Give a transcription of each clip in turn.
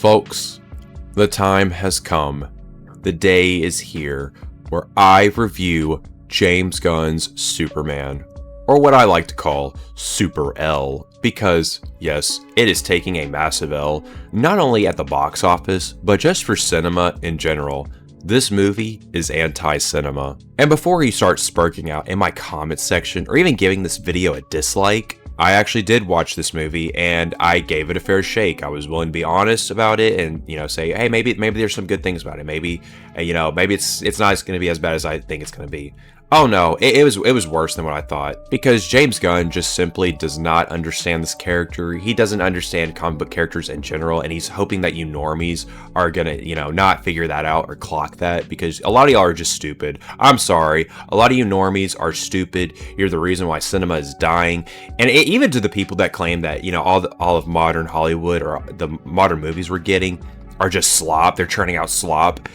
Folks, the time has come. The day is here where I review James Gunn's Superman, or what I like to call Super L, because, yes, it is taking a massive L, not only at the box office, but just for cinema in general. This movie is anti-cinema. And before you start spurking out in my comments section, or even giving this video a dislike, I actually did watch this movie and I gave it a fair shake. I was willing to be honest about it and, say, hey, maybe there's some good things about it. Maybe it's not going to be as bad as I think it's going to be. Oh no, it was worse than what I thought, because James Gunn just simply does not understand this character. He doesn't understand comic book characters in general, and he's hoping that you normies are gonna, not figure that out or clock that, because a lot of y'all are just stupid. I'm sorry, a lot of you normies are stupid. You're the reason why cinema is dying, and even to the people that claim that all of modern Hollywood or the modern movies we're getting are just slop. They're churning out slop.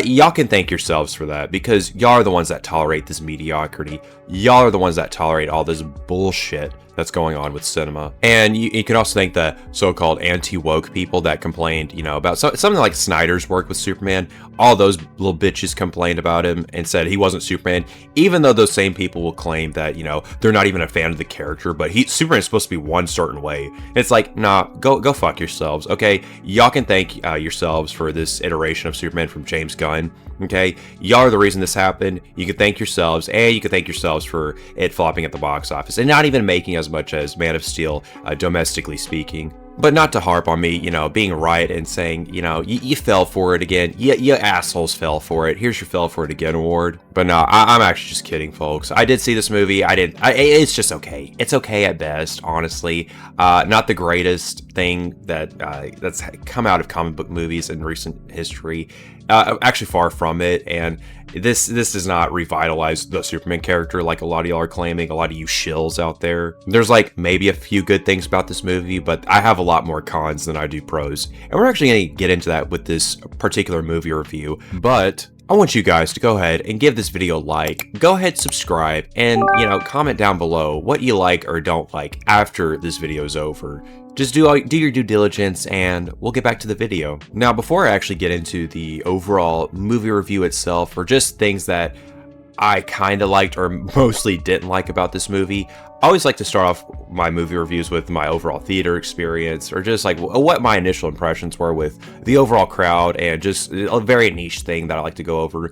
Y'all can thank yourselves for that, because y'all are the ones that tolerate this mediocrity. Y'all are the ones that tolerate all this bullshit that's going on with cinema. And you can also thank the so-called anti-woke people that complained, about something like Snyder's work with Superman. All those little bitches complained about him and said he wasn't Superman, even though those same people will claim that, they're not even a fan of the character, but Superman's supposed to be one certain way. And it's like, nah, go fuck yourselves, okay? Y'all can thank yourselves for this iteration of Superman from James Gunn, okay? Y'all are the reason this happened. You can thank yourselves, and you can thank yourselves for it flopping at the box office and not even making as much as Man of Steel, domestically speaking. But not to harp on me, being right and saying, you fell for it again. You assholes fell for it. Here's your fell for it again award. But no, I'm actually just kidding, folks. I did see this movie. It's just okay. It's okay at best, honestly. Not the greatest thing that's come out of comic book movies in recent history. Actually, far from it. And this does not revitalize the Superman character like a lot of y'all are claiming, a lot of you shills out there. There's maybe a few good things about this movie, but I have a lot more cons than I do pros. And we're actually going to get into that with this particular movie review. But I want you guys to go ahead and give this video a like, go ahead, subscribe, and, comment down below what you like or don't like after this video is over. Just do your due diligence, and we'll get back to the video. Now, before I actually get into the overall movie review itself, or just things that I kind of liked or mostly didn't like about this movie, I always like to start off my movie reviews with my overall theater experience, or just what my initial impressions were with the overall crowd, and just a very niche thing that I like to go over.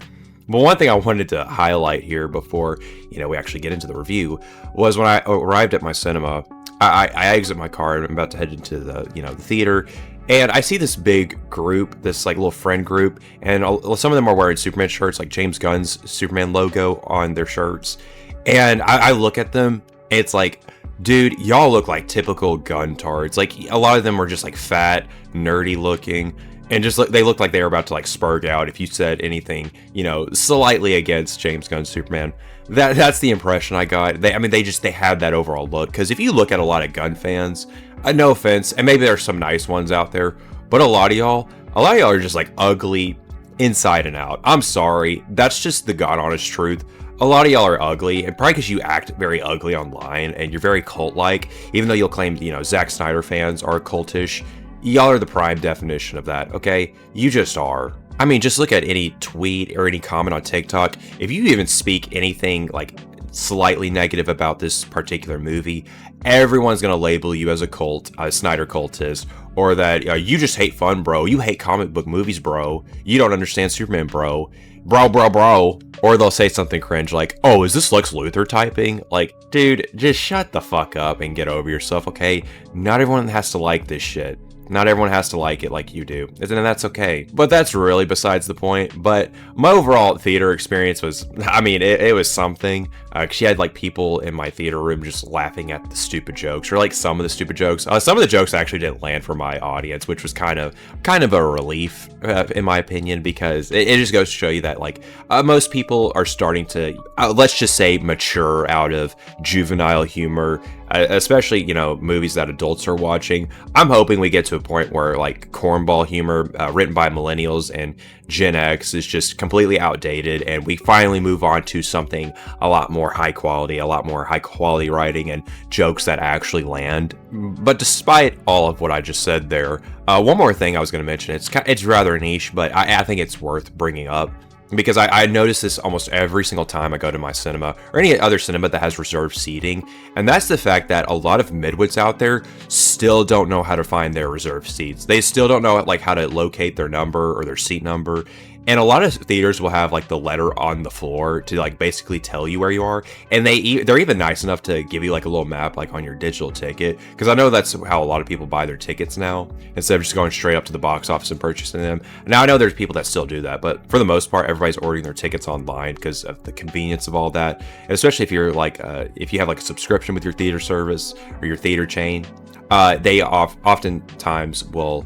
But one thing I wanted to highlight here before, we actually get into the review, was when I arrived at my cinema, I exit my car and I'm about to head into the, the theater, and I see this big group, this little friend group, and some of them are wearing Superman shirts, like James Gunn's Superman logo on their shirts. And I look at them, and it's like, dude, y'all look like typical Gunn tards. A lot of them were just fat, nerdy looking, and they looked like they were about to spurg out if you said anything, slightly against James Gunn's Superman. That's the impression I got. They had that overall look. Because if you look at a lot of Gunn fans, no offense, and maybe there's some nice ones out there, but a lot of y'all are just ugly inside and out. I'm sorry, that's just the God honest truth. A lot of y'all are ugly, and probably because you act very ugly online and you're very cult-like. Even though you'll claim, Zack Snyder fans are cultish, y'all are the prime definition of that, okay? You just are. I mean, just look at any tweet or any comment on TikTok. If you even speak anything slightly negative about this particular movie, everyone's gonna label you as a Snyder cultist, or that you just hate fun, bro. You hate comic book movies, bro. You don't understand Superman, bro. Bro. Or they'll say something cringe like, oh, is this Lex Luthor typing? Dude, just shut the fuck up and get over yourself, okay? Not everyone has to like this shit. Not everyone has to like it like you do, and that's okay. But that's really besides the point. But my overall theater experience was, it was something. She had people in my theater room just laughing at the stupid jokes, or some of the stupid jokes. Some of the jokes actually didn't land for my audience, which was kind of a relief, in my opinion, because it just goes to show you that most people are starting to, let's just say, mature out of juvenile humor. Especially, movies that adults are watching. I'm hoping we get to a point where cornball humor written by millennials and Gen X is just completely outdated, and we finally move on to something a lot more more high quality writing and jokes that actually land. But despite all of what I just said there, one more thing I was going to mention, it's rather niche, but I think it's worth bringing up. Because I notice this almost every single time I go to my cinema or any other cinema that has reserved seating, and that's the fact that a lot of midwits out there still don't know how to find their reserved seats. They still don't know like how to locate their number or their seat number. And a lot of theaters will have like the letter on the floor to like basically tell you where you are, and they're even nice enough to give you like a little map like on your digital ticket, because I know that's how a lot of people buy their tickets now instead of just going straight up to the box office and purchasing them. Now I know there's people that still do that, but for the most part everybody's ordering their tickets online because of the convenience of all that, and especially if you're like if you have like a subscription with your theater service or your theater chain, they oftentimes will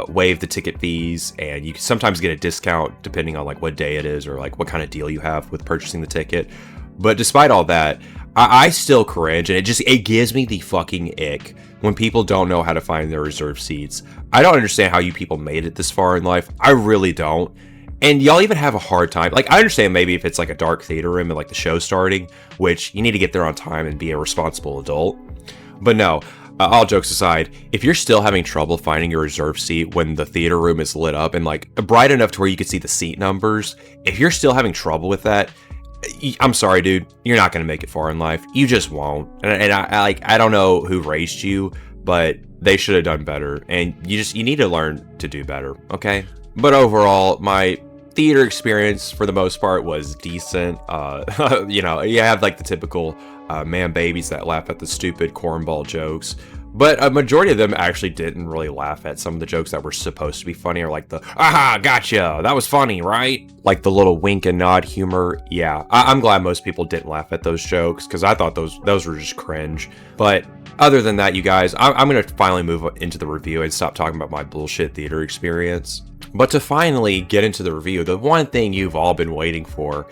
waive the ticket fees, and you can sometimes get a discount depending on like what day it is or like what kind of deal you have with purchasing the ticket. But despite all that, I still cringe, and it gives me the fucking ick when people don't know how to find their reserved seats. I don't understand how you people made it this far in life. I really don't. And y'all even have a hard time. Like, I understand maybe if it's like a dark theater room and like the show starting, which you need to get there on time and be a responsible adult. But no, all jokes aside, if you're still having trouble finding your reserved seat when the theater room is lit up and like bright enough to where you can see the seat numbers, if you're still having trouble with that, I'm sorry, dude, you're not going to make it far in life. You just won't. And I don't know who raised you, but they should have done better. And you need to learn to do better, okay? But overall, my theater experience for the most part was decent. You know, you have like the typical man babies that laugh at the stupid cornball jokes, but a majority of them actually didn't really laugh at some of the jokes that were supposed to be funny, or like the aha gotcha, that was funny, right? Like the little wink and nod humor. Yeah, I'm glad most people didn't laugh at those jokes, because I thought those were just cringe. But other than that, you guys, I'm gonna finally move into the review and stop talking about my bullshit theater experience. But to finally get into the review, the one thing you've all been waiting for,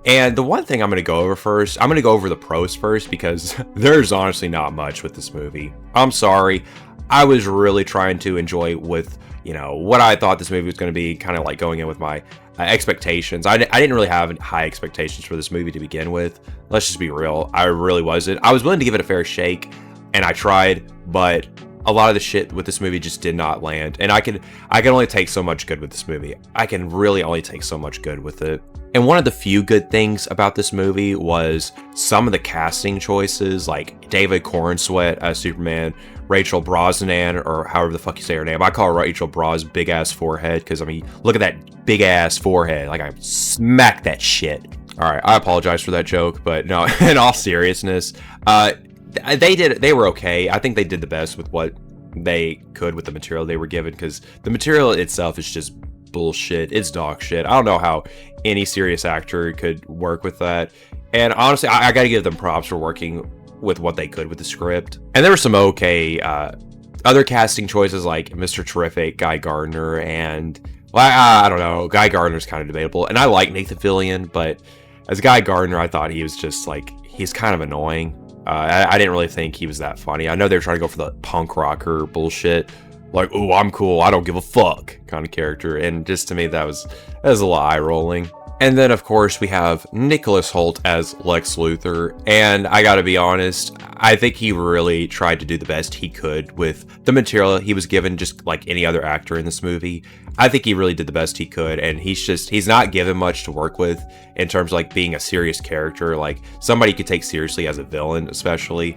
and the one thing I'm going to go over first, I'm going to go over the pros first, because there's honestly not much with this movie. I'm sorry. I was really trying to enjoy with, you know, what I thought this movie was going to be, kind of like going in with my expectations. I didn't really have high expectations for this movie to begin with. Let's just be real. I really wasn't. I was willing to give it a fair shake, and I tried, but a lot of the shit with this movie just did not land. And I can only take so much good with this movie. I can really only take so much good with it. And one of the few good things about this movie was some of the casting choices, like David Cornsweet as Superman, Rachel Brosnahan, or however the fuck you say her name. I call her Rachel Bros, big ass forehead, because I mean, look at that big ass forehead. Like, I smack that shit. All right, I apologize for that joke, but no, in all seriousness, they were okay. I think they did the best with what they could with the material they were given, because the material itself is just bullshit. It's dog shit. I don't know how any serious actor could work with that. And honestly, I gotta give them props for working with what they could with the script. And there were some okay other casting choices, like Mr. Terrific, Guy Gardner, and well, I don't know. Guy Gardner's kind of debatable, and I like Nathan Fillion, but as Guy Gardner, I thought he was just like, he's kind of annoying. I didn't really think he was that funny. I know they were trying to go for the punk rocker bullshit, like, oh, I'm cool, I don't give a fuck kind of character, and just to me that was a little eye rolling. And then of course we have Nicholas Hoult as Lex Luthor, and I gotta be honest, I think he really tried to do the best he could with the material he was given, just like any other actor in this movie. I think he really did the best he could, and he's not given much to work with in terms of like being a serious character, like somebody could take seriously as a villain, especially.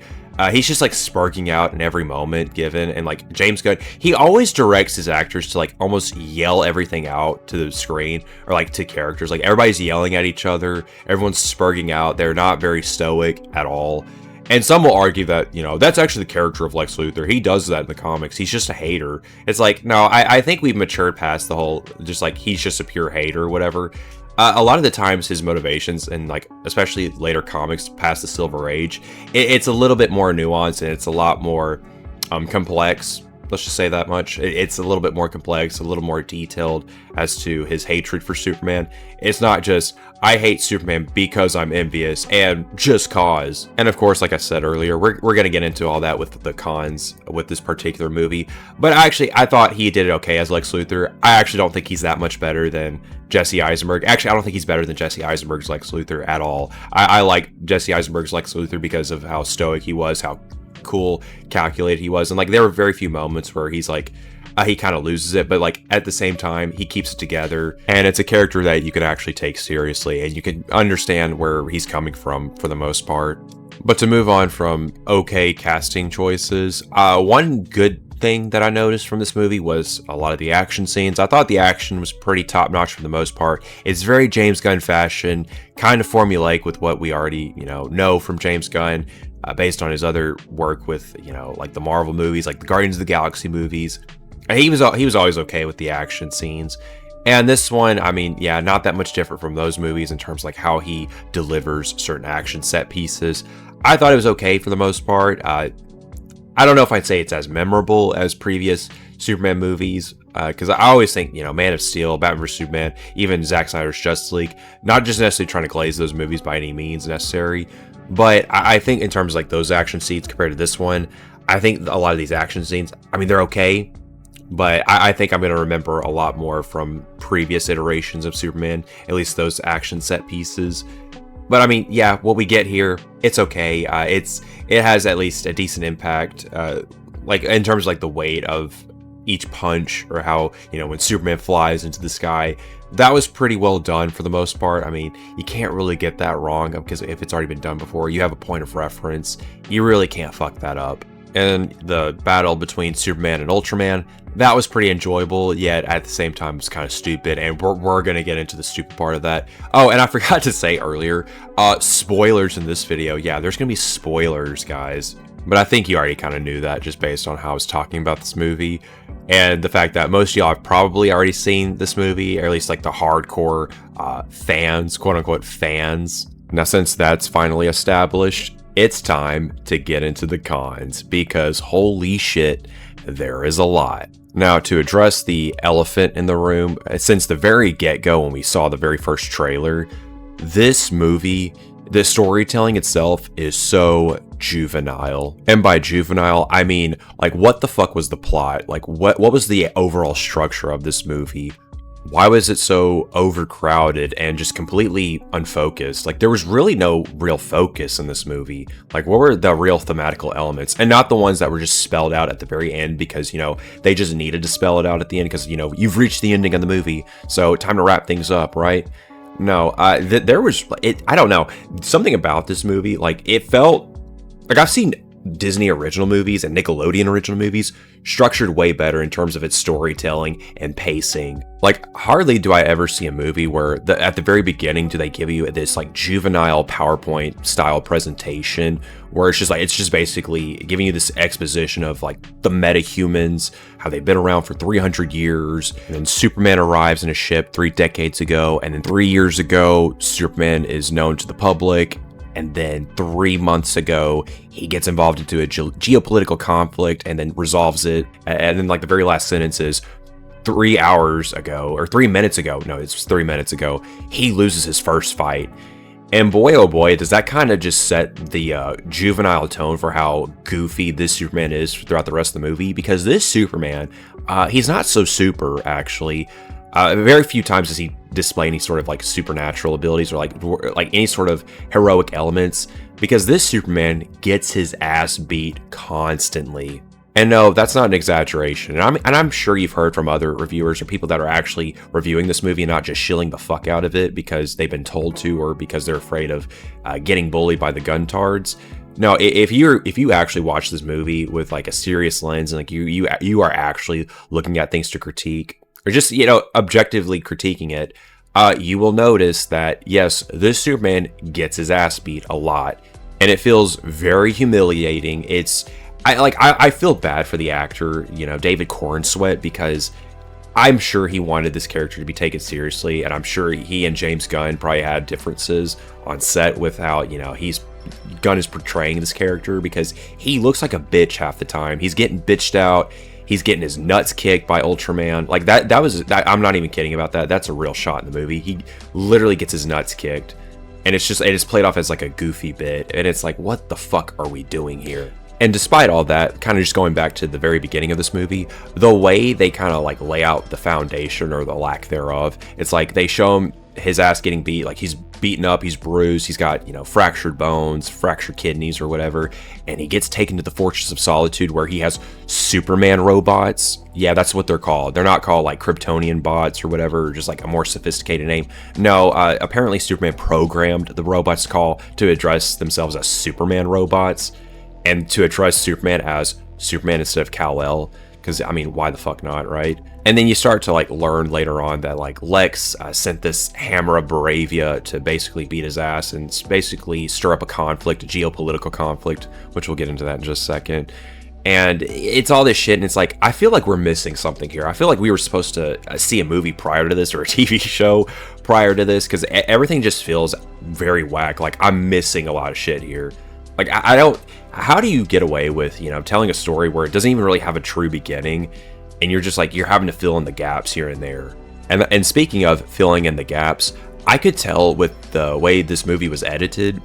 He's just like sparking out in every moment given, and like James Gunn, he always directs his actors to like almost yell everything out to the screen, or like to characters. Like everybody's yelling at each other, everyone's spurting out, they're not very stoic at all. And some will argue that, you know, that's actually the character of Lex Luthor. He does that in the comics. He's just a hater. It's like, no, I think we've matured past the whole, just like, he's just a pure hater or whatever. A lot of the times his motivations, and like especially later comics past the Silver Age, it's a little bit more nuanced, and it's a lot more complex. Let's just say that much. It's a little bit more complex, a little more detailed as to his hatred for Superman. It's not just, I hate Superman because I'm envious and just cause. And of course, like I said earlier, we're going to get into all that with the cons with this particular movie. But actually, I thought he did it okay as Lex Luthor. I actually don't think he's that much better than Jesse Eisenberg. Actually, I don't think he's better than Jesse Eisenberg's Lex Luthor at all. I like Jesse Eisenberg's Lex Luthor because of how stoic he was, how cool, calculated he was, and like there were very few moments where he's like he kind of loses it, but like at the same time he keeps it together, and it's a character that you can actually take seriously and you can understand where he's coming from for the most part. But to move on from okay casting choices, one good thing that I noticed from this movie was a lot of the action scenes. I thought the action was pretty top-notch for the most part. It's very James Gunn fashion, kind of formulaic with what we already, know from James Gunn, based on his other work with, like the Marvel movies, like the Guardians of the Galaxy movies. And he was always okay with the action scenes. And this one, I mean, yeah, not that much different from those movies in terms of like how he delivers certain action set pieces. I thought it was okay for the most part. I don't know if I'd say it's as memorable as previous Superman movies, because I always think, Man of Steel, Batman vs. Superman, even Zack Snyder's Justice League, not just necessarily trying to glaze those movies by any means necessary, but I think in terms of like those action scenes compared to this one, I think a lot of these action scenes, I mean, they're okay, but I think I'm going to remember a lot more from previous iterations of Superman, at least those action set pieces. But I mean, yeah, what we get here, it's okay. It has at least a decent impact, like in terms of like the weight of each punch, or how, when Superman flies into the sky, that was pretty well done for the most part. I mean, you can't really get that wrong, because if it's already been done before, you have a point of reference. You really can't fuck that up. And the battle between Superman and Ultraman, that was pretty enjoyable, yet at the same time it's kind of stupid, and we're going to get into the stupid part of that. Oh, and I forgot to say earlier, spoilers in this video. Yeah, there's going to be spoilers, guys. But I think you already kind of knew that just based on how I was talking about this movie, and the fact that most of y'all have probably already seen this movie, or at least like the hardcore fans, quote-unquote fans. Now, since that's finally established, it's time to get into the cons, because holy shit, there is a lot. Now, to address the elephant in the room, since the very get-go when we saw the very first trailer, this movie, the storytelling itself is so juvenile. And by juvenile, I mean, like, what the fuck was the plot? Like, what was the overall structure of this movie? Why was it so overcrowded and just completely unfocused? Like, there was really no real focus in this movie. Like, what were the real thematical elements? And not the ones that were just spelled out at the very end because, they just needed to spell it out at the end because, you've reached the ending of the movie, so time to wrap things up, right? No, there was, I don't know, something about this movie, like, it felt, like, I've seen Disney original movies and Nickelodeon original movies structured way better in terms of its storytelling and pacing. Like, hardly do I ever see a movie where at the very beginning do they give you this like juvenile PowerPoint style presentation where it's just basically giving you this exposition of like the metahumans, how they've been around for 300 years, and then Superman arrives in a ship 3 decades ago, and then 3 years ago Superman is known to the public. And then 3 months ago, he gets involved into a geopolitical conflict and then resolves it. And then like the very last sentence is 3 hours ago, or 3 minutes ago. No, it's 3 minutes ago. He loses his first fight. And boy, oh boy, does that kind of just set the juvenile tone for how goofy this Superman is throughout the rest of the movie. Because this Superman, he's not so super, actually. Very few times does he display any sort of like supernatural abilities or like any sort of heroic elements, because this Superman gets his ass beat constantly. And no, that's not an exaggeration. And I'm sure you've heard from other reviewers or people that are actually reviewing this movie and not just shilling the fuck out of it because they've been told to or because they're afraid of getting bullied by the guntards. No, if you actually watch this movie with like a serious lens and like you are actually looking at things to critique, or just, objectively critiquing it, you will notice that, yes, this Superman gets his ass beat a lot, and it feels very humiliating. I feel bad for the actor, David Cornsweet, because I'm sure he wanted this character to be taken seriously, and I'm sure he and James Gunn probably had differences on set with how, Gunn is portraying this character, because he looks like a bitch half the time. He's getting bitched out. He's getting his nuts kicked by Ultraman. Like that was I'm not even kidding about that. That's a real shot in the movie. He literally gets his nuts kicked, and it's played off as like a goofy bit, and it's like, what the fuck are we doing here? And despite all that, kind of just going back to the very beginning of this movie, the way they kind of like lay out the foundation or the lack thereof, it's like they show him his ass getting beat, like he's beaten up, he's bruised, he's got, fractured bones, fractured kidneys or whatever, and he gets taken to the Fortress of Solitude where he has Superman robots. Yeah, that's what they're called. They're not called like Kryptonian bots or whatever, or just like a more sophisticated name. No, apparently Superman programmed the robots to address themselves as Superman robots, and to address Superman as Superman instead of Kal-El, because, I mean, why the fuck not, right? And then you start to, like, learn later on that, like, Lex sent this Hammer of Baravia to basically beat his ass and basically stir up a conflict, a geopolitical conflict, which we'll get into that in just a second. And it's all this shit, and it's like, I feel like we're missing something here. I feel like we were supposed to see a movie prior to this, or a TV show prior to this, because everything just feels very whack. Like, I'm missing a lot of shit here. Like, I don't... How do you get away with, telling a story where it doesn't even really have a true beginning, and you're just like, you're having to fill in the gaps here and there? And speaking of filling in the gaps, I could tell with the way this movie was edited,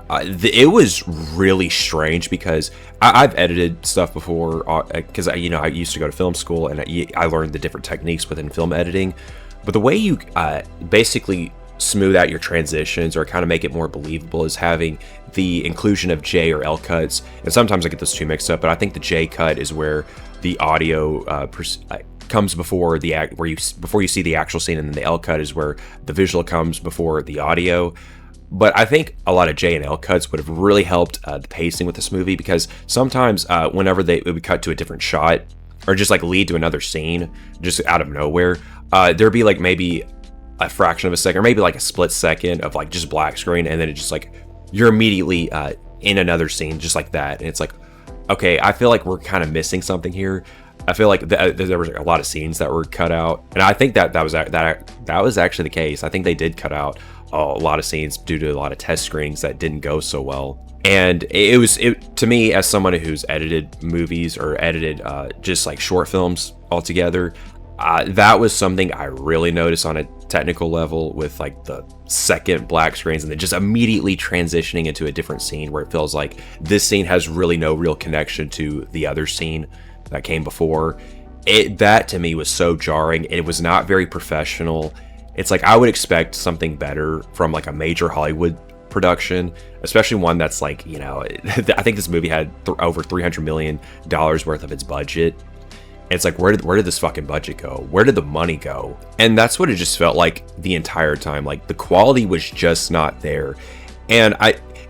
it was really strange, because I've edited stuff before, because I used to go to film school, and I learned the different techniques within film editing. But the way you basically smooth out your transitions or kind of make it more believable is having the inclusion of J or L cuts. And sometimes I get those two mixed up, but I think the J cut is where the audio comes before the act, before you see the actual scene, and then the L cut is where the visual comes before the audio. But I think a lot of J and L cuts would have really helped the pacing with this movie, because sometimes whenever it would cut to a different shot or just like lead to another scene just out of nowhere, there'd be like maybe a fraction of a second, or maybe like a split second of like just black screen, and then it just like you're immediately in another scene just like that, and it's like, okay, I feel like we're kind of missing something here. I feel like there was a lot of scenes that were cut out, and I think that was actually the case. I think they did cut out a lot of scenes due to a lot of test screenings that didn't go so well. And it to me, as someone who's edited movies or edited just like short films altogether, that was something I really noticed on a technical level, with like the second black screens and then just immediately transitioning into a different scene where it feels like this scene has really no real connection to the other scene that came before. That to me was so jarring. It was not very professional. It's like I would expect something better from like a major Hollywood production, especially one that's like, I think this movie had over $300 million worth of its budget. It's like, where did this fucking budget go? Where did the money go? And that's what it just felt like the entire time. Like, the quality was just not there. And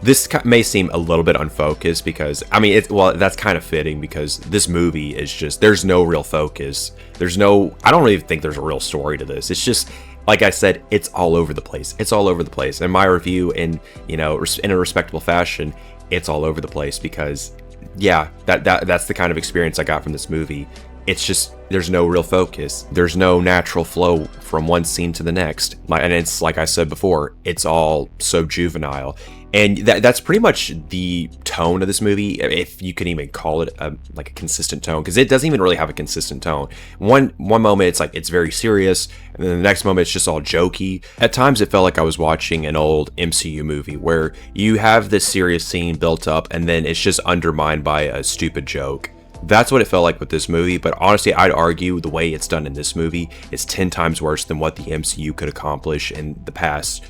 this may seem a little bit unfocused, because, I mean, that's kind of fitting, because this movie is just, there's no real focus. I don't really think there's a real story to this. It's just, like I said, it's all over the place. It's all over the place. And my review, in a respectable fashion, it's all over the place, because, yeah, that's the kind of experience I got from this movie. It's just, there's no real focus. There's no natural flow from one scene to the next. And it's, like I said before, it's all so juvenile. And that's pretty much the tone of this movie, if you can even call it a consistent tone, because it doesn't even really have a consistent tone. One moment it's like it's very serious, and then the next moment it's just all jokey. At times it felt like I was watching an old MCU movie where you have this serious scene built up, and then it's just undermined by a stupid joke. That's what it felt like with this movie, but honestly, I'd argue the way it's done in this movie is 10 times worse than what the MCU could accomplish in the past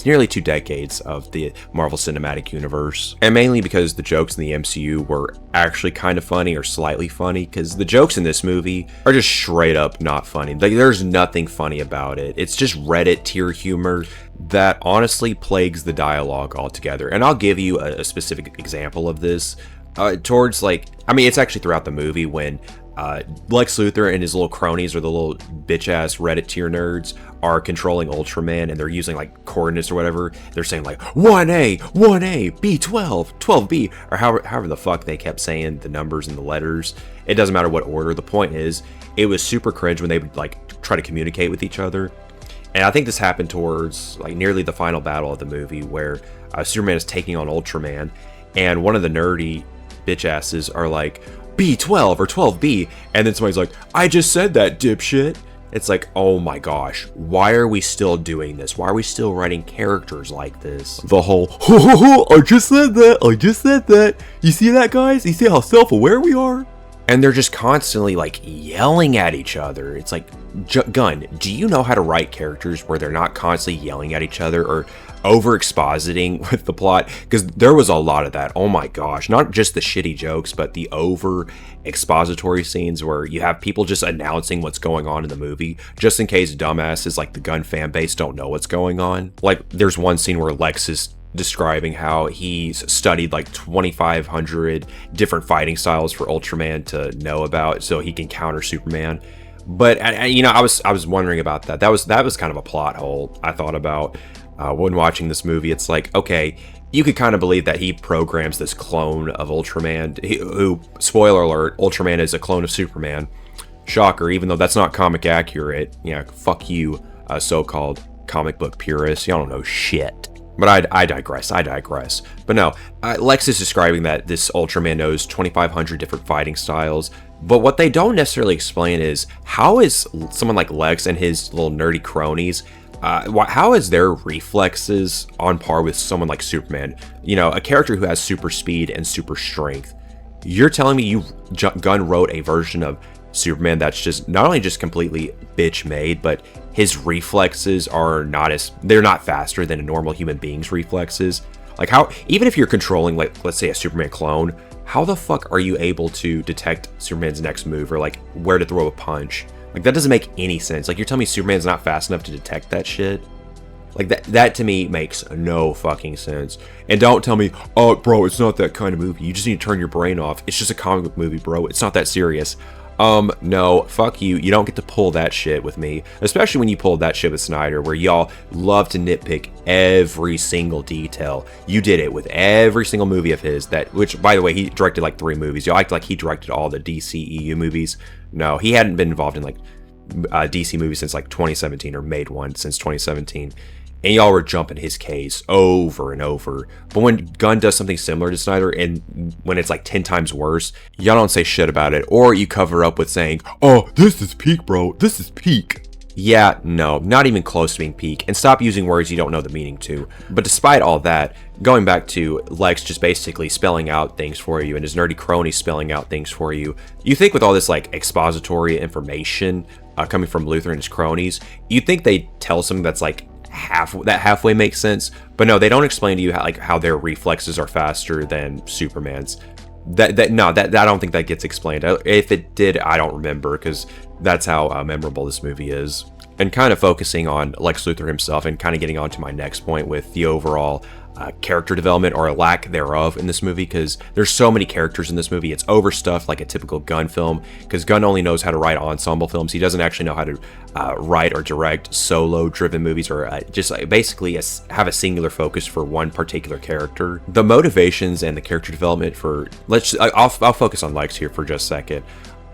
nearly two decades of the Marvel Cinematic Universe. And mainly because the jokes in the MCU were actually kind of funny, or slightly funny, because the jokes in this movie are just straight up not funny. Like, there's nothing funny about it. It's just Reddit tier humor that honestly plagues the dialogue altogether. And I'll give you a specific example of this. It's actually throughout the movie when Lex Luthor and his little cronies, or the little bitch-ass Reddit tier nerds, are controlling Ultraman, and they're using like coordinates or whatever. They're saying like 1A, 1A, B12, 12B, or however the fuck they kept saying the numbers and the letters. It doesn't matter what order. The point is, it was super cringe when they would like try to communicate with each other. And I think this happened towards like nearly the final battle of the movie, where Superman is taking on Ultraman, and one of the nerdy bitch asses are like, B12 or 12B, and then somebody's like, I just said that, dipshit. It's like, oh my gosh, why are we still doing this? Why are we still writing characters like this? The whole, I just said that. You see that, guys? You see how self-aware we are? And they're just constantly like yelling at each other. It's like, Gunn, do you know how to write characters where they're not constantly yelling at each other or over expositing with the plot? Because there was a lot of that. Oh my gosh, not just the shitty jokes, but the over expository scenes where you have people just announcing what's going on in the movie just in case dumbasses like the Gunn fan base don't know what's going on. Like there's one scene where Lex is describing how he's studied like 2,500 different fighting styles for Ultraman to know about so he can counter Superman. But you know, I was wondering about that. That was kind of a plot hole I thought about when watching this movie. It's like, okay, you could kind of believe that he programs this clone of Ultraman, who, spoiler alert, Ultraman is a clone of Superman. Shocker, even though that's not comic accurate. Yeah, fuck you, so-called comic book purists. Y'all don't know shit. But I digress. But no, Lex is describing that this Ultraman knows 2,500 different fighting styles. But what they don't necessarily explain is, how is someone like Lex and his little nerdy cronies, how is their reflexes on par with someone like Superman? You know, a character who has super speed and super strength. You're telling me Gunn wrote a version of Superman that's just not only just completely bitch made, but his reflexes are they're not faster than a normal human being's reflexes. Like how, even if you're controlling, like, let's say a Superman clone, how the fuck are you able to detect Superman's next move or like where to throw a punch? Like that doesn't make any sense. Like you're telling me Superman's not fast enough to detect that shit? Like that to me makes no fucking sense. And don't tell me, oh bro, it's not that kind of movie. You just need to turn your brain off. It's just a comic book movie, bro. It's not that serious. No, fuck you. You don't get to pull that shit with me, especially when you pulled that shit with Snyder, where y'all love to nitpick every single detail. You did it with every single movie of his, which, by the way, he directed like 3 movies. Y'all act like he directed all the DCEU movies. No, he hadn't been involved in like DC movies since like 2017, or made one since 2017. And y'all were jumping his case over and over. But when Gunn does something similar to Snyder, and when it's like 10 times worse, y'all don't say shit about it. Or you cover up with saying, oh, this is peak, bro. This is peak. Yeah, no, not even close to being peak. And stop using words you don't know the meaning to. But despite all that, going back to Lex just basically spelling out things for you and his nerdy crony spelling out things for you, you think with all this like expository information coming from Luthor and his cronies, you'd think they'd tell something that's like halfway makes sense. But no, they don't explain to you how their reflexes are faster than Superman's. I don't think that gets explained. If it did, I don't remember, because that's how memorable this movie is. And kind of focusing on Lex Luthor himself, and kind of getting on to my next point with the overall character development, or lack thereof, in this movie, because there's so many characters in this movie. It's overstuffed like a typical Gunn film, because Gunn only knows how to write ensemble films. He doesn't actually know how to write or direct solo-driven movies, or just basically have a singular focus for one particular character. The motivations and the character development for I'll focus on Lex here for just a second.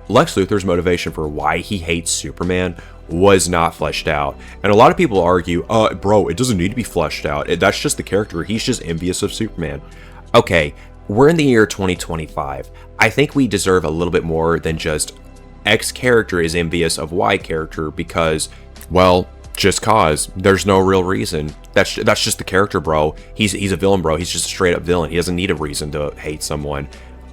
Lex Luthor's motivation for why he hates Superman was not fleshed out. And a lot of people argue, bro, it doesn't need to be fleshed out. That's just the character. He's just envious of Superman. Okay, we're in the year 2025. I think we deserve a little bit more than just X character is envious of Y character because, well, just cause. There's no real reason. That's just the character, bro. He's a villain, bro. He's just a straight up villain. He doesn't need a reason to hate someone.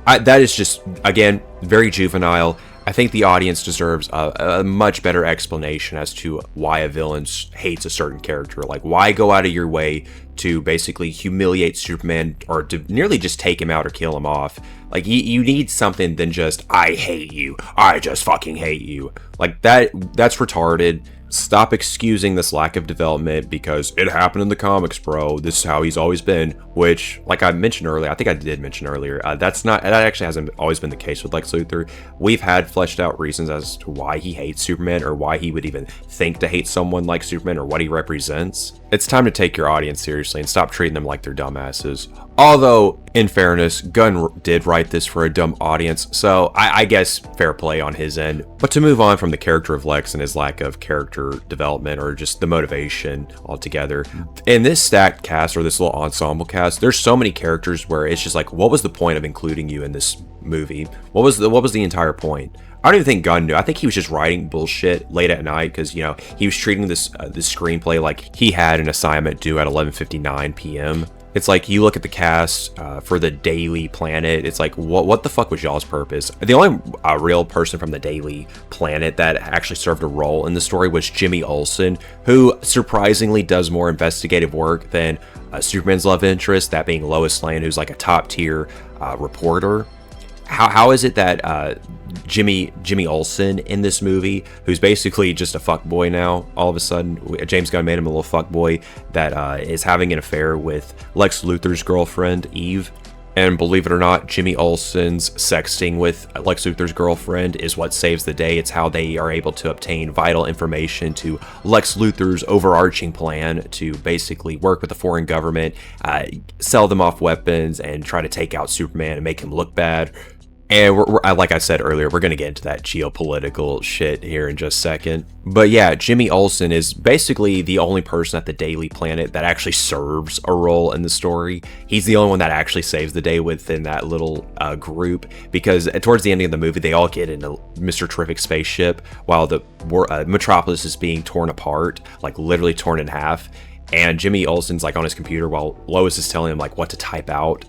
That is just, again, very juvenile. I think the audience deserves a much better explanation as to why a villain hates a certain character. Like, why go out of your way to basically humiliate Superman, or to nearly just take him out or kill him off? Like, you need something than just, I hate you. I just fucking hate you. Like, that's retarded. Stop excusing this lack of development because it happened in the comics, bro. This is how he's always been, which, like I mentioned earlier, I think I did mention earlier, that actually hasn't always been the case with Lex Luthor. We've had fleshed out reasons as to why he hates Superman, or why he would even think to hate someone like Superman, or what he represents. It's time to take your audience seriously and stop treating them like they're dumbasses. Although, in fairness, Gunn did write this for a dumb audience, so I guess fair play on his end. But to move on from the character of Lex and his lack of character development or just the motivation altogether, in this stacked cast or this little ensemble cast, there's so many characters where it's just like, what was the point of including you in this movie? What was the entire point? I don't even think Gunn knew. I think he was just writing bullshit late at night because, you know, he was treating this screenplay like he had an assignment due at 11:59 p.m. It's like you look at the cast for the Daily Planet. It's like, what the fuck was y'all's purpose? The only real person from the Daily Planet that actually served a role in the story was Jimmy Olsen, who surprisingly does more investigative work than Superman's love interest, that being Lois Lane, who's like a top tier reporter. How is it that Jimmy Olsen in this movie, who's basically just a fuckboy now, all of a sudden, James Gunn made him a little fuckboy that is having an affair with Lex Luthor's girlfriend, Eve. And believe it or not, Jimmy Olsen's sexting with Lex Luthor's girlfriend is what saves the day. It's how they are able to obtain vital information to Lex Luthor's overarching plan to basically work with the foreign government, sell them off weapons, and try to take out Superman and make him look bad. And we're, like I said earlier, we're going to get into that geopolitical shit here in just a second. But yeah, Jimmy Olsen is basically the only person at the Daily Planet that actually serves a role in the story. He's the only one that actually saves the day within that little group, because towards the ending of the movie, they all get in a Mr. Terrific spaceship while the Metropolis is being torn apart, like literally torn in half. And Jimmy Olsen's like on his computer while Lois is telling him like what to type out.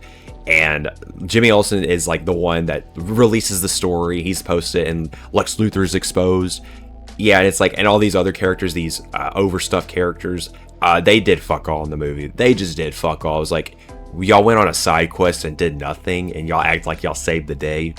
And Jimmy Olsen is like the one that releases the story. He's posted and Lex Luthor's exposed. Yeah, and it's like, and all these other characters, these overstuffed characters, they did fuck all in the movie. They just did fuck all. It was like, y'all went on a side quest and did nothing, and y'all act like y'all saved the day.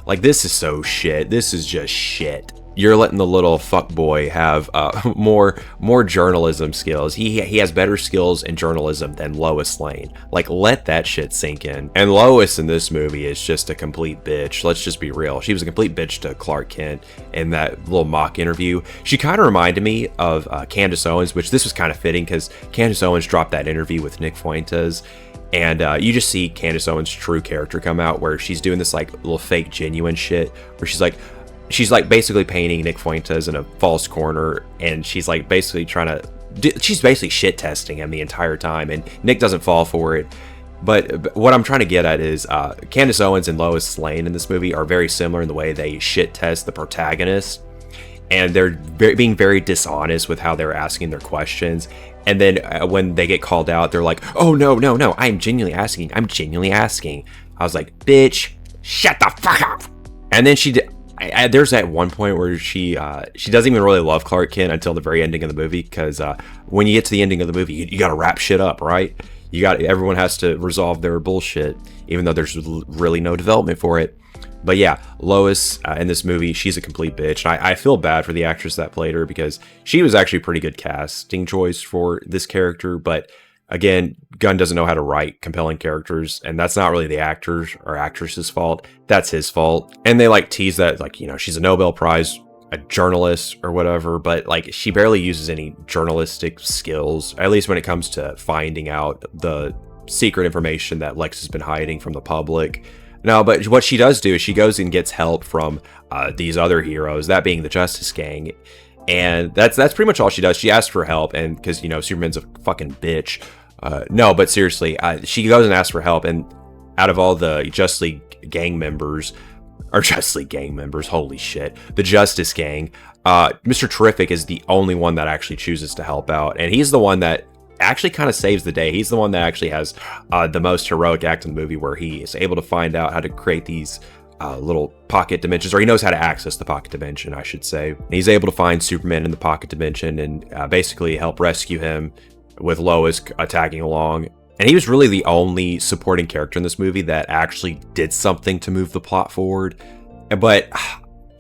Like, this is so shit. This is just shit. You're letting the little fuckboy have more journalism skills. He has better skills in journalism than Lois Lane. Like, let that shit sink in. And Lois in this movie is just a complete bitch. Let's just be real. She was a complete bitch to Clark Kent in that little mock interview. She kind of reminded me of Candace Owens, which this was kind of fitting because Candace Owens dropped that interview with Nick Fuentes. And you just see Candace Owens' true character come out where she's doing this like little fake genuine shit where she's like basically painting Nick Fuentes in a false corner, and she's like basically she's basically shit testing him the entire time, and Nick doesn't fall for it. But what I'm trying to get at is Candace Owens and Lois Lane in this movie are very similar in the way they shit test the protagonist, and they're being very dishonest with how they're asking their questions. And then when they get called out, they're like, "Oh no, I'm genuinely asking. I was like, bitch, shut the fuck up. And then there's that one point where she doesn't even really love Clark Kent until the very ending of the movie, because when you get to the ending of the movie, you got to wrap shit up, right? Everyone has to resolve their bullshit, even though there's really no development for it. But yeah, Lois in this movie, she's a complete bitch. I feel bad for the actress that played her because she was actually a pretty good casting choice for this character. But again, Gunn doesn't know how to write compelling characters, and that's not really the actors or actress's fault. That's his fault. And they like tease that, like, you know, she's a Nobel Prize, a journalist or whatever, but like she barely uses any journalistic skills, at least when it comes to finding out the secret information that Lex has been hiding from the public. No, but what she does do is she goes and gets help from these other heroes, that being the Justice Gang. And that's pretty much all she does. She asks for help, and because, you know, Superman's a fucking bitch. No, but seriously, she goes and asks for help, and out of all the Justice League gang members, holy shit, the Justice Gang, Mr. Terrific is the only one that actually chooses to help out, and he's the one that actually kind of saves the day. He's the one that actually has the most heroic act in the movie, where he is able to find out how to create these little pocket dimensions, or he knows how to access the pocket dimension, I should say. And he's able to find Superman in the pocket dimension and basically help rescue him with Lois tagging along. And he was really the only supporting character in this movie that actually did something to move the plot forward. But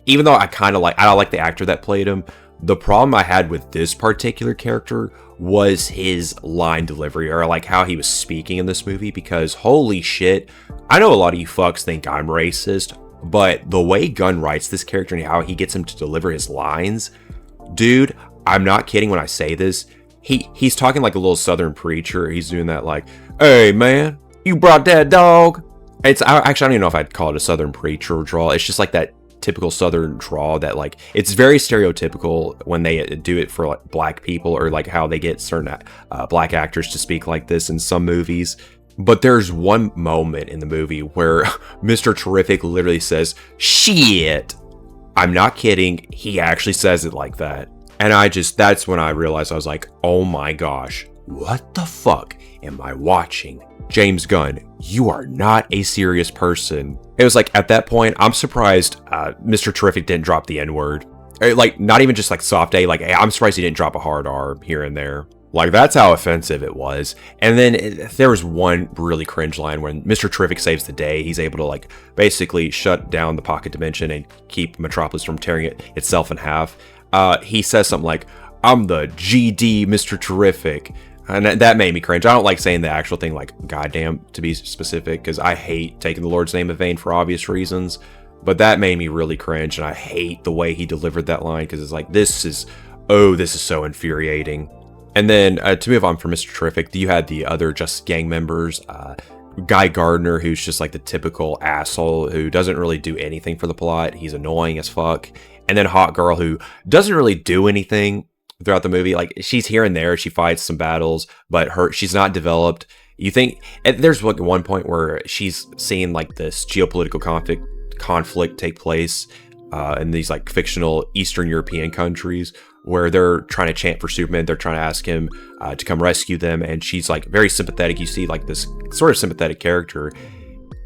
even though I don't like the actor that played him, the problem I had with this particular character was his line delivery, or like how he was speaking in this movie, because holy shit, I know a lot of you fucks think I'm racist, but the way Gunn writes this character and how he gets him to deliver his lines, dude, I'm not kidding when I say this, he's talking like a little Southern preacher. He's doing that like, "Hey man, you brought that dog." Actually, I don't even know if I'd call it a Southern preacher drawl. It's just like that typical Southern drawl that like it's very stereotypical when they do it for like black people, or like how they get certain black actors to speak like this in some movies. But there's one moment in the movie where Mr. Terrific literally says, "Shit." I'm not kidding. He actually says it like that. And that's when I realized, I was like, oh my gosh, what the fuck am I watching? James Gunn, you are not a serious person. It was like, at that point, I'm surprised Mr. Terrific didn't drop the N-word. Like, not even just like soft A, like, I'm surprised he didn't drop a hard R here and there. Like, that's how offensive it was. And then there was one really cringe line when Mr. Terrific saves the day. He's able to, like, basically shut down the pocket dimension and keep Metropolis from tearing itself in half. He says something like, "I'm the GD Mr. Terrific." And that made me cringe. I don't like saying the actual thing, like, goddamn, to be specific, because I hate taking the Lord's name in vain for obvious reasons. But that made me really cringe, and I hate the way he delivered that line, because it's like, this is so infuriating. And then, to move on from Mr. Terrific, you had the other Just Gang members. Guy Gardner, who's just like the typical asshole who doesn't really do anything for the plot. He's annoying as fuck. And then Hot Girl, who doesn't really do anything throughout the movie. Like, she's here and there. She fights some battles, but she's not developed. You think... There's one point where she's seeing like this geopolitical conflict take place in these like fictional Eastern European countries, where they're trying to chant for Superman. They're trying to ask him to come rescue them. And she's like very sympathetic. You see like this sort of sympathetic character.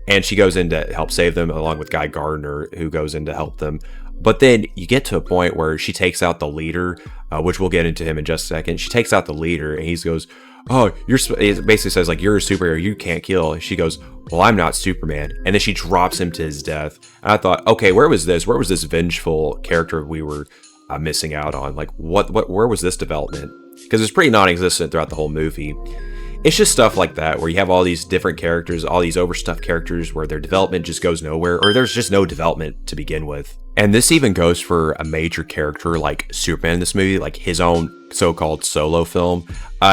And she goes in to help save them along with Guy Gardner, who goes in to help them. But then you get to a point where she takes out the leader, which we'll get into him in just a second. She takes out the leader and he goes, "Oh, it basically says like, you're a superhero, you can't kill." She goes, "Well, I'm not Superman." And then she drops him to his death. And I thought, okay, where was this vengeful character we were missing out on? Like, where was this development? Because it's pretty non-existent throughout the whole movie. It's just stuff like that, where you have all these different characters, all these overstuffed characters, where their development just goes nowhere, or there's just no development to begin with. And this even goes for a major character like Superman in this movie, like his own so-called solo film.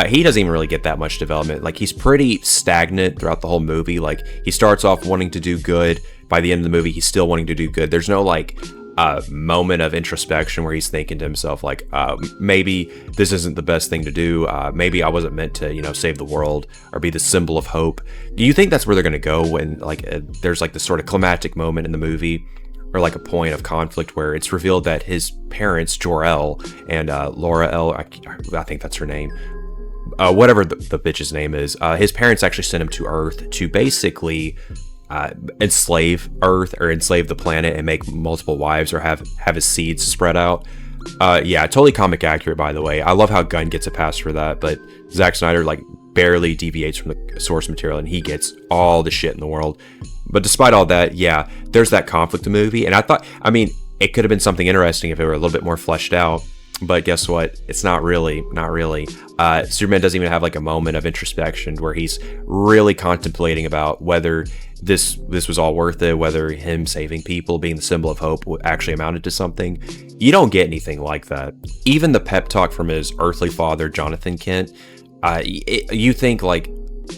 He doesn't even really get that much development. Like, he's pretty stagnant throughout the whole movie. Like, he starts off wanting to do good. By the end of the movie, he's still wanting to do good. There's no like moment of introspection where he's thinking to himself like, maybe this isn't the best thing to do. Maybe I wasn't meant to, save the world or be the symbol of hope. Do you think that's where they're going to go when like there's like this sort of climactic moment in the movie, or like a point of conflict where it's revealed that his parents, Jor-El and Laura L, I think that's her name, whatever the bitch's name is, his parents actually sent him to Earth to basically enslave Earth, or enslave the planet, and make multiple wives, or have his seeds spread out. Yeah, totally comic accurate, by the way. I love how Gunn gets a pass for that, but Zack Snyder like barely deviates from the source material, and he gets all the shit in the world. But despite all that, yeah, there's that conflict in the movie, and I mean, it could have been something interesting if it were a little bit more fleshed out. But guess what? It's not really. Superman doesn't even have like a moment of introspection where he's really contemplating about whether this was all worth it, whether him saving people, being the symbol of hope, actually amounted to something. You don't get anything like that. Even the pep talk from his earthly father, Jonathan Kent, you think like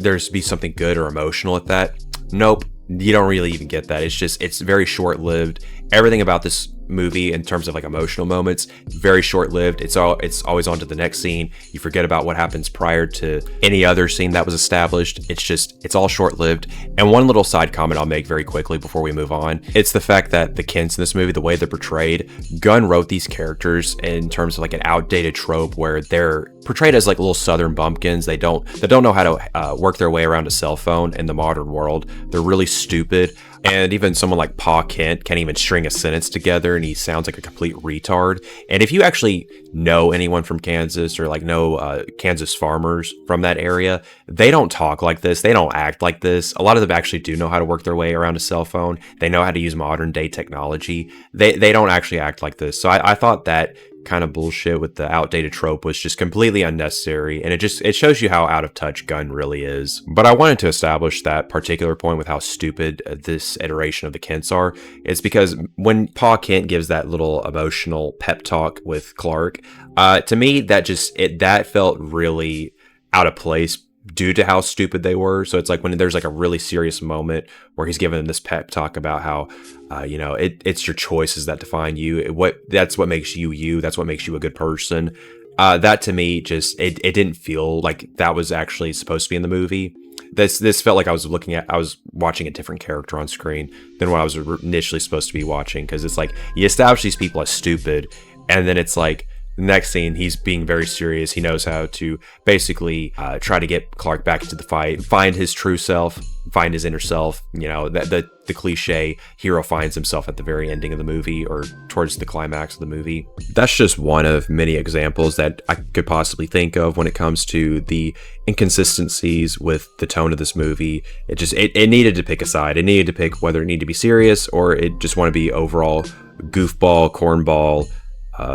there's be something good or emotional at that. Nope. You don't really even get that. It's very short-lived. Everything about this movie in terms of like emotional moments, very short-lived. It's always on to the next scene. You forget about what happens prior to any other scene that was established. It's all short-lived. And one little side comment I'll make very quickly before we move on, it's the fact that the Kents in this movie, the way they're portrayed, Gunn wrote these characters in terms of like an outdated trope where they're portrayed as like little southern bumpkins. They don't know how to work their way around a cell phone in the modern world. They're really stupid. And even someone like Pa Kent can't even string a sentence together, and he sounds like a complete retard. And if you actually know anyone from Kansas, or like know Kansas farmers from that area, they don't talk like this. They don't act like this. A lot of them actually do know how to work their way around a cell phone. They know how to use modern day technology. They don't actually act like this. So I thought that kind of bullshit with the outdated trope was just completely unnecessary, and it shows you how out of touch Gunn really is. But I wanted to establish that particular point with how stupid this iteration of the Kents are. It's because when Pa Kent gives that little emotional pep talk with Clark, to me that felt really out of place due to how stupid they were. So it's like when there's like a really serious moment where he's giving them this pep talk about how it's your choices that define you. That's what makes you you. That's what makes you a good person. That to me just it didn't feel like that was actually supposed to be in the movie. This felt like I was watching a different character on screen than what I was initially supposed to be watching, because it's like you establish these people as stupid, and then it's like the next scene, he's being very serious. He knows how to basically try to get Clark back into the fight, find his true self, find his inner self. You know, the cliche hero finds himself at the very ending of the movie or towards the climax of the movie. That's just one of many examples that I could possibly think of when it comes to the inconsistencies with the tone of this movie. It needed to pick a side. It needed to pick whether it needed to be serious or it just want to be overall goofball, cornball,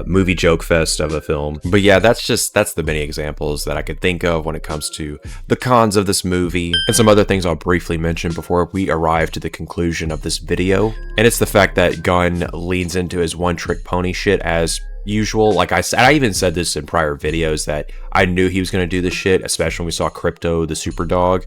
movie joke fest of a film. But yeah, that's the many examples that I could think of when it comes to the cons of this movie, and some other things I'll briefly mention before we arrive to the conclusion of this video. And it's the fact that Gunn leans into his one-trick pony shit as usual. Like I even said this in prior videos that I knew he was going to do this shit, especially when we saw Crypto the super dog.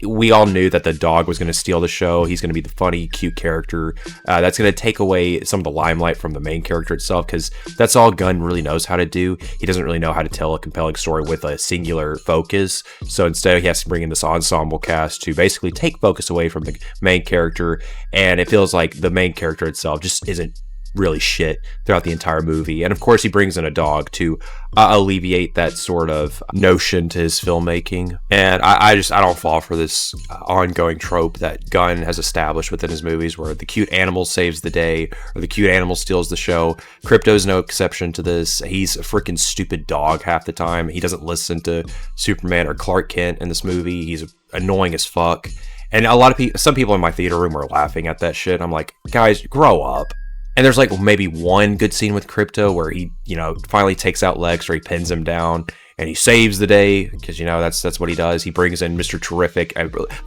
We all knew that the dog was going to steal the show. He's going to be the funny, cute character that's going to take away some of the limelight from the main character itself, because that's all Gunn really knows how to do. He doesn't really know how to tell a compelling story with a singular focus, so instead he has to bring in this ensemble cast to basically take focus away from the main character, and it feels like the main character itself just isn't really shit throughout the entire movie. And of course he brings in a dog to alleviate that sort of notion to his filmmaking. And I don't fall for this ongoing trope that Gunn has established within his movies where the cute animal saves the day or the cute animal steals the show. Crypto's no exception to this. He's a freaking stupid dog half the time. He doesn't listen to Superman or Clark Kent in this movie. He's annoying as fuck. And some people in my theater room were laughing at that shit. I'm like, guys, grow up. And there's like maybe one good scene with Crypto where he, finally takes out Lex, or he pins him down and he saves the day, because, that's what he does. He brings in Mr. Terrific,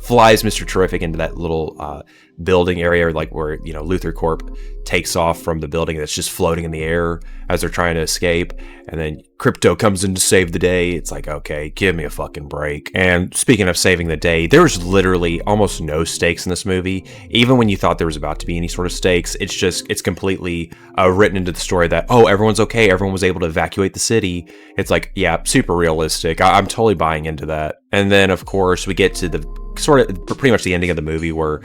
flies Mr. Terrific into that little building area, like where, Luthor Corp takes off from the building that's just floating in the air as they're trying to escape. And then Crypto comes in to save the day. It's like, okay, give me a fucking break. And speaking of saving the day, there's literally almost no stakes in this movie. Even when you thought there was about to be any sort of stakes, it's completely written into the story that, oh, everyone's okay. Everyone was able to evacuate the city. It's like, yeah, super realistic. I'm totally buying into that. And then, of course, we get to the sort of pretty much the ending of the movie where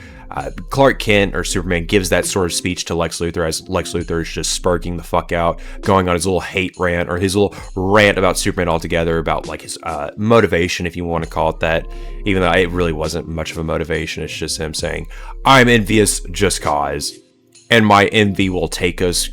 Clark Kent or Superman gives that sort of speech to Lex Luthor as Lex Luthor is just sparking the fuck out, going on his little hate rant or his little rant about Superman altogether, about like his motivation, if you want to call it that, even though it really wasn't much of a motivation. It's just him saying, I'm envious just cause, and my envy will take us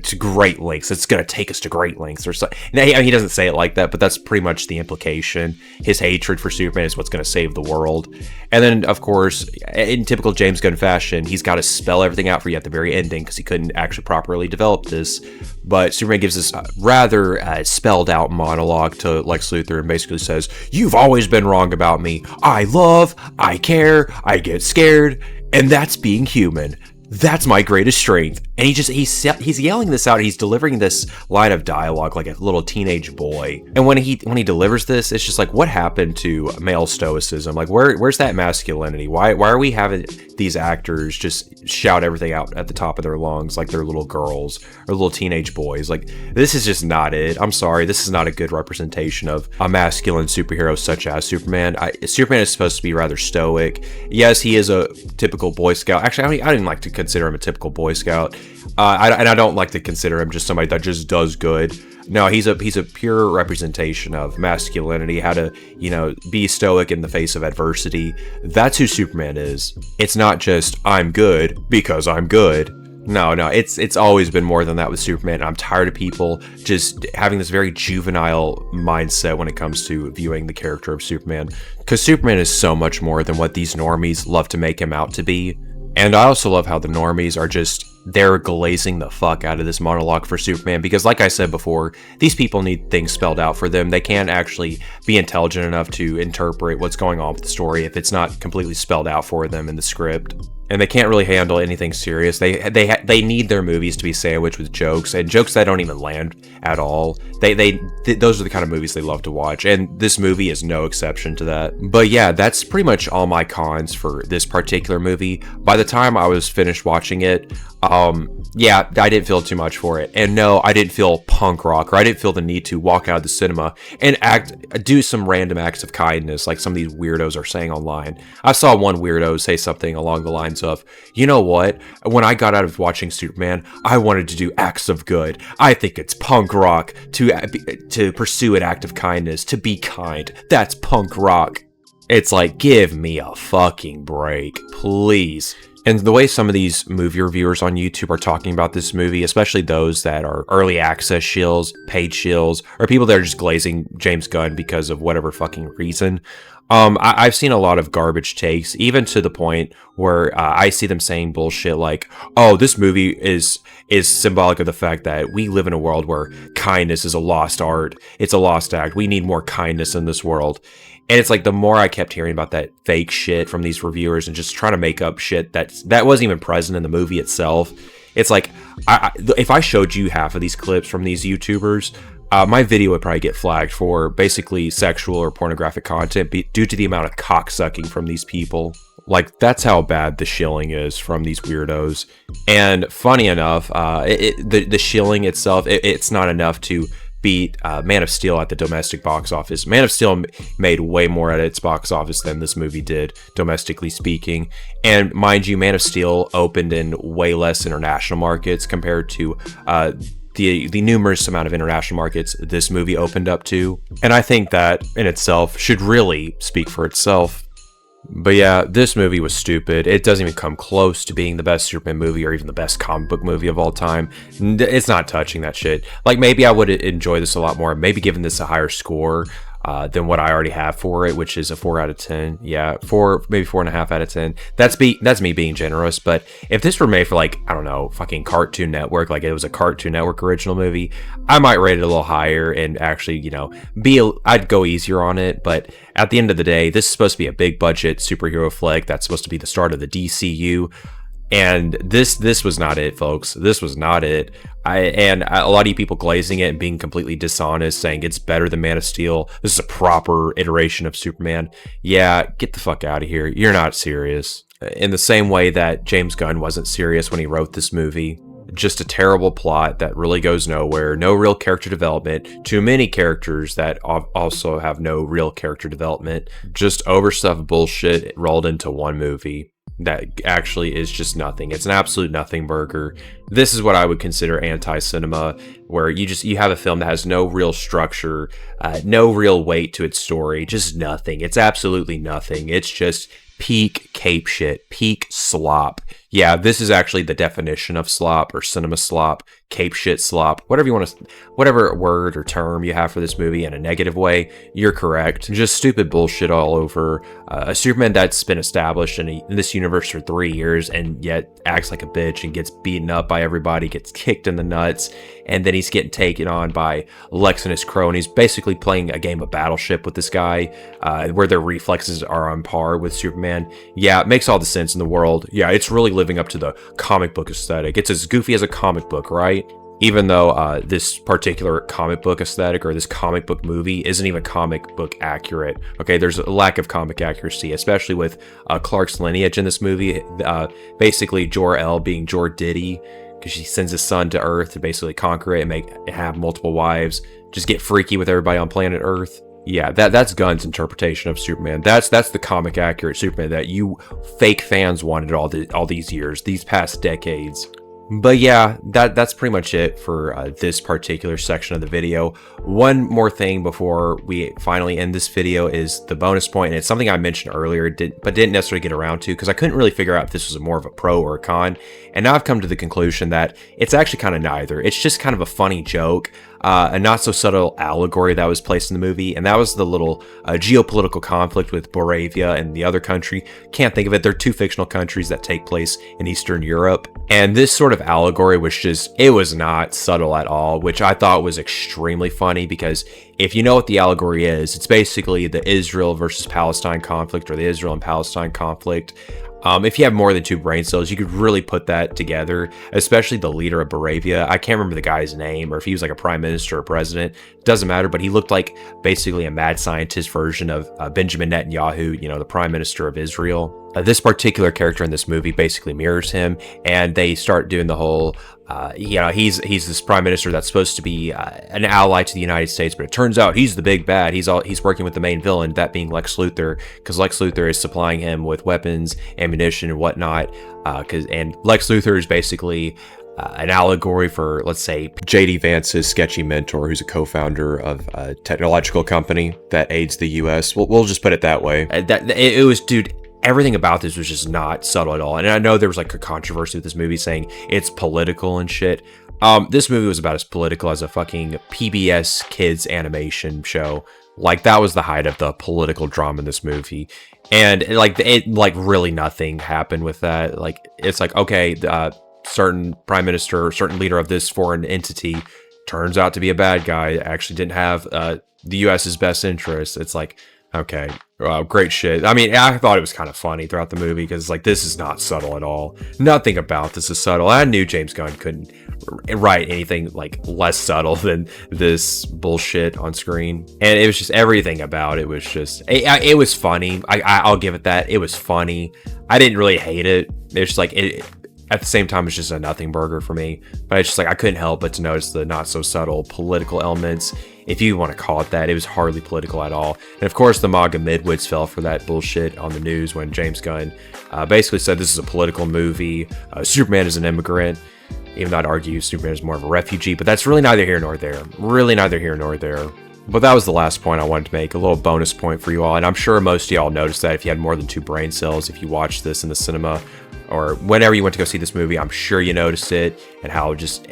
to great lengths. It's going to take us to great lengths or something. Now, he doesn't say it like that, but that's pretty much the implication. His hatred for Superman is what's going to save the world. And then, of course, in typical James Gunn fashion, he's got to spell everything out for you at the very ending because he couldn't actually properly develop this. But Superman gives this rather spelled out monologue to Lex Luthor and basically says, you've always been wrong about me. I love, I care, I get scared, and that's being human. That's my greatest strength. And he's yelling this out. He's delivering this line of dialogue like a little teenage boy. And when he delivers this, it's just like, what happened to male stoicism? Like, where's that masculinity? Why are we having these actors just shout everything out at the top of their lungs like they're little girls or little teenage boys? Like, this is just not it. I'm sorry, this is not a good representation of a masculine superhero such as Superman. Superman is supposed to be rather stoic. Yes, he is a typical Boy Scout. Actually, I didn't like to consider him a typical Boy Scout. I don't like to consider him just somebody that just does good. No, he's a pure representation of masculinity, how to, be stoic in the face of adversity. That's who Superman is. It's not just, I'm good because I'm good. No, it's always been more than that with Superman. I'm tired of people just having this very juvenile mindset when it comes to viewing the character of Superman. Because Superman is so much more than what these normies love to make him out to be. And I also love how the normies are just they're glazing the fuck out of this monologue for Superman because, like I said before, these people need things spelled out for them. They can't actually be intelligent enough to interpret what's going on with the story if it's not completely spelled out for them in the script. And they can't really handle anything serious. They need their movies to be sandwiched with jokes, and jokes that don't even land at all. Those are the kind of movies they love to watch, and this movie is no exception to that. But yeah, that's pretty much all my cons for this particular movie. By the time I was finished watching it, yeah, I didn't feel too much for it. And no, I didn't feel punk rock, or I didn't feel the need to walk out of the cinema and do some random acts of kindness like some of these weirdos are saying online. I saw one weirdo say something along the lines of, you know what, when I got out of watching Superman, I wanted to do acts of good. I think it's punk rock to pursue an act of kindness, to be kind. That's punk rock. It's like, give me a fucking break, please. And the way some of these movie reviewers on YouTube are talking about this movie, especially those that are early access shills, paid shills, or people that are just glazing James Gunn because of whatever fucking reason, I've seen a lot of garbage takes, even to the point where I see them saying bullshit like, oh, this movie is symbolic of the fact that we live in a world where kindness is a lost art. It's a lost act. We need more kindness in this world. And it's like, the more I kept hearing about that fake shit from these reviewers and just trying to make up shit that wasn't even present in the movie itself, it's like, if I showed you half of these clips from these YouTubers, my video would probably get flagged for basically sexual or pornographic content due to the amount of cocksucking from these people. Like, that's how bad the shilling is from these weirdos. And funny enough, the shilling itself, it's not enough to beat Man of Steel at the domestic box office. Man of Steel made way more at its box office than this movie did, domestically speaking. And mind you, Man of Steel opened in way less international markets compared to the numerous amount of international markets this movie opened up to. And I think that in itself should really speak for itself. But yeah, this movie was stupid. It doesn't even come close to being the best Superman movie or even the best comic book movie of all time. It's not touching that shit. Like, maybe I would enjoy this a lot more, maybe giving this a higher score than what I already have for it, which is a 4 out of 10. Yeah, 4, maybe 4.5 out of 10. That's me being generous. But if this were made for, like, I don't know, fucking Cartoon Network, like it was a Cartoon Network original movie, I might rate it a little higher and actually, you know, I'd go easier on it. But at the end of the day, this is supposed to be a big budget superhero flick that's supposed to be the start of the DCU. And this was not it, folks. This was not it. And a lot of you people glazing it and being completely dishonest, saying it's better than Man of Steel. This is a proper iteration of Superman. Yeah, get the fuck out of here. You're not serious. In the same way that James Gunn wasn't serious when he wrote this movie. Just a terrible plot that really goes nowhere. No real character development. Too many characters that also have no real character development. Just overstuffed bullshit rolled into one movie. That actually is just nothing. It's an absolute nothing burger. This is what I would consider anti-cinema, where you have a film that has no real structure, no real weight to its story, just nothing. It's absolutely nothing. It's just peak cape shit, peak slop. Yeah, this is actually the definition of slop or cinema slop, cape shit slop, whatever you want to, whatever word or term you have for this movie in a negative way, you're correct. Just stupid bullshit all over. A Superman that's been established in this universe for 3 years and yet acts like a bitch and gets beaten up by everybody, gets kicked in the nuts, and then he's getting taken on by Lex and his cronies, basically playing a game of Battleship with this guy, where their reflexes are on par with Superman. Yeah, it makes all the sense in the world. Yeah, it's really living up to the comic book aesthetic. It's as goofy as a comic book, right? Even though this particular comic book aesthetic or this comic book movie isn't even comic book accurate. Okay, there's a lack of comic accuracy, especially with Clark's lineage in this movie. Basically, Jor-El being Jor Diddy, because she sends his son to Earth to basically conquer it and have multiple wives, just get freaky with everybody on planet Earth. Yeah, that's Gunn's interpretation of Superman. That's the comic accurate Superman that you fake fans wanted all these years, these past decades. But yeah, that's pretty much it for this particular section of the video. One more thing before we finally end this video is the bonus point, and it's something I mentioned earlier, but didn't necessarily get around to because I couldn't really figure out if this was more of a pro or a con. And now I've come to the conclusion that it's actually kind of neither. It's just kind of a funny joke. a not so subtle allegory that was placed in the movie, and that was the little geopolitical conflict with Moravia and the other country. Can't think of it. They're two fictional countries that take place in Eastern Europe, and this sort of allegory was just, it was not subtle at all, which I thought was extremely funny, because if you know what the allegory is, it's basically the Israel versus Palestine conflict, or the Israel and Palestine conflict. If you have more than two brain cells, you could really put that together, especially the leader of Moravia. I can't remember the guy's name, or if he was like a prime minister or president, doesn't matter, but he looked like basically a mad scientist version of Benjamin Netanyahu, you know, the prime minister of Israel. This particular character in this movie basically mirrors him, and they start doing the whole, you know, he's this prime minister that's supposed to be an ally to the United States, but it turns out he's the big bad. He's working with the main villain, that being Lex Luthor, because Lex Luthor is supplying him with weapons, ammunition, and whatnot. And Lex Luthor is basically an allegory for, let's say, J.D. Vance's sketchy mentor, who's a co-founder of a technological company that aids the U.S. We'll just put it that way. It was, dude. Everything about this was just not subtle at all. And I know there was like a controversy with this movie saying it's political and shit. This movie was about as political as a fucking PBS kids animation show. Like, that was the height of the political drama in this movie. And like really nothing happened with that. Like, it's like, okay, certain prime minister, certain leader of this foreign entity turns out to be a bad guy, actually didn't have the US's best interests. It's like, okay, great shit. I mean, I thought it was kind of funny throughout the movie, because like, this is not subtle at all. Nothing about this is subtle. I knew James Gunn couldn't write anything like less subtle than this bullshit on screen. And it was just, everything about it was just, it was funny. I'll give it that. It was funny. I didn't really hate it. It's just like, at the same time, it's just a nothing burger for me. But it's just like, I couldn't help but to notice the not so subtle political elements, if you want to call it that. It was hardly political at all. And of course, the MAGA midwits fell for that bullshit on the news when James Gunn basically said this is a political movie. Superman is an immigrant, even though I'd argue Superman is more of a refugee. But that's really neither here nor there. Really neither here nor there. But that was the last point I wanted to make, a little bonus point for you all. And I'm sure most of y'all noticed that if you had more than two brain cells, if you watched this in the cinema, or whenever you went to go see this movie, I'm sure you noticed it, and how just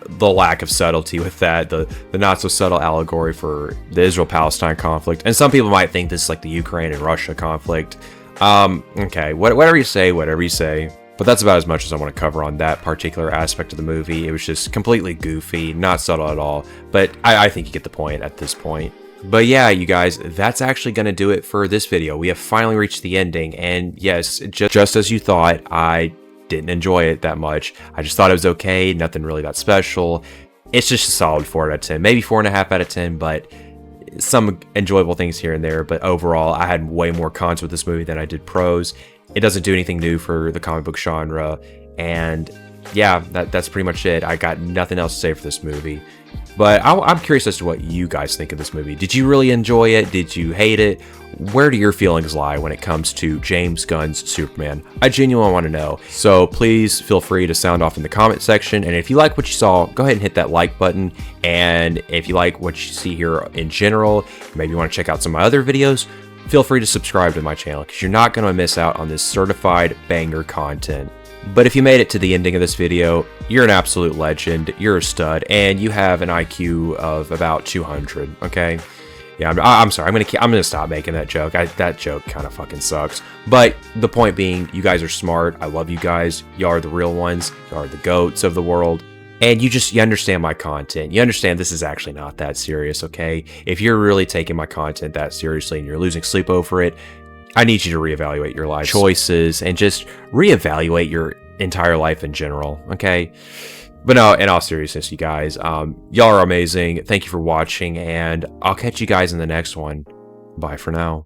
the lack of subtlety with that, the not so subtle allegory for the Israel-Palestine conflict. And some people might think this is like the Ukraine and Russia conflict. Okay, whatever you say, whatever you say. But that's about as much as I want to cover on that particular aspect of the movie. It was just completely goofy, not subtle at all. But I think you get the point at this point. But yeah, you guys, that's actually going to do it for this video. We have finally reached the ending, and yes, just as you thought, I didn't enjoy it that much. I just thought it was okay, nothing really that special. It's just a solid 4 out of 10, maybe 4.5 out of 10, but some enjoyable things here and there. But overall, I had way more cons with this movie than I did pros. It doesn't do anything new for the comic book genre, and yeah, that's pretty much it. I got nothing else to say for this movie. But I'm curious as to what you guys think of this movie. Did you really enjoy it? Did you hate it? Where do your feelings lie when it comes to James Gunn's Superman? I genuinely want to know. So please feel free to sound off in the comment section. And if you like what you saw, go ahead and hit that like button. And if you like what you see here in general, maybe you want to check out some of my other videos, feel free to subscribe to my channel, because you're not going to miss out on this certified banger content. But if you made it to the ending of this video, you're an absolute legend, you're a stud, and you have an IQ of about 200, okay? Yeah, I'm sorry, I'm gonna stop making that joke. That joke kind of fucking sucks. But the point being, you guys are smart, I love you guys, y'all are the real ones, y'all are the goats of the world, and you understand my content. You understand this is actually not that serious, okay? If you're really taking my content that seriously and you're losing sleep over it, I need you to reevaluate your life choices and just reevaluate your entire life in general, okay? But no, in all seriousness, you guys, y'all are amazing. Thank you for watching, and I'll catch you guys in the next one. Bye for now.